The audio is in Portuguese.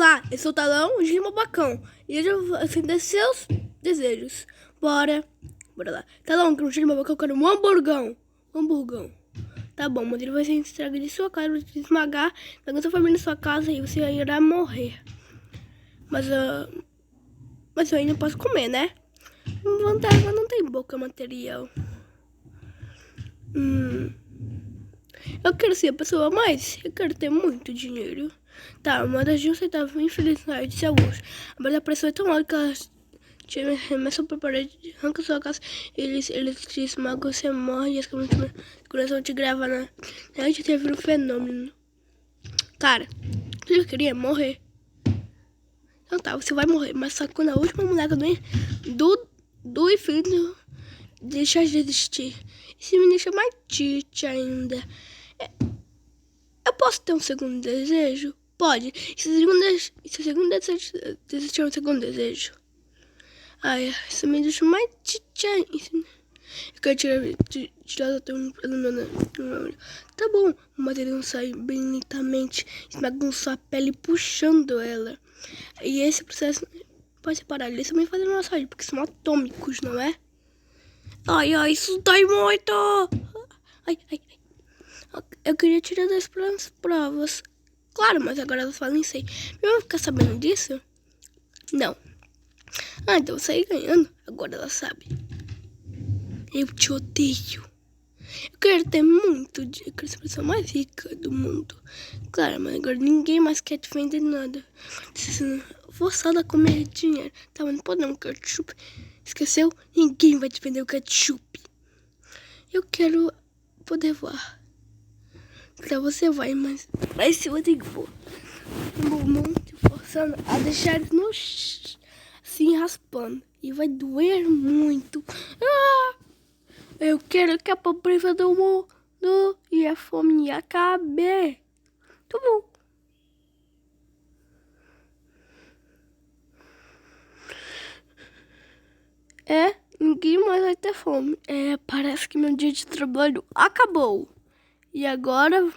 Olá, eu sou o Talão de Limobacão e hoje eu vou acender seus desejos. Bora lá. Talão, que no Limobacão eu quero um hamburgão. Tá bom, mas ele vai ser entregue de sua casa, vai te esmagar, pegando sua família na sua casa e você irá morrer. Mas eu ainda posso comer, né? Vantagem, não tem boca material. Eu quero ser a pessoa mais, eu quero ter muito dinheiro. Tá, mas a Gil tava infelicidade de alguns. Mas a pressão é tão alta que ela te arremessa pra parede, arranca sua casa, eles te esmagam, você morre e as câmeras começam a te gravar na net, teve um fenômeno. Cara, você já queria morrer? Então tá, você vai morrer, mas só quando a última mulher do infinito deixar de existir. Isso me deixa mais triste ainda. Eu posso ter um segundo desejo? Pode. Se o segundo desejo desistir um segundo desejo. Ai, isso me deixa mais triste ainda. Eu quero tirar pelo meu olho. Tá bom, mas ele não sai bem lentamente, esmagando sua pele, puxando ela. E esse processo pode ser parado. Eles também fazem massagem, porque são atômicos, não é? Ai, isso dói muito! Ai. Eu queria tirar das provas. Claro, mas agora elas falam sei. Eu vou ficar sabendo disso? Não. Ah, então eu saí ganhando. Agora ela sabe. Eu te odeio. Eu quero ter muito dinheiro. Eu quero ser a pessoa mais rica do mundo. Claro, mas agora ninguém mais quer te vender nada. Forçada a comer dinheiro. Tá, mas não pode dar um ketchup. Esqueceu? Ninguém vai te vender o ketchup. Eu quero poder voar. Então você vai, mas se eu tenho que voar. Muito forçando a deixar ele no assim raspando. E vai doer muito. Eu quero que a pobreza do mundo e a fome acabe. Tá bom. Ninguém mais vai ter fome. Parece que meu dia de trabalho acabou. E agora...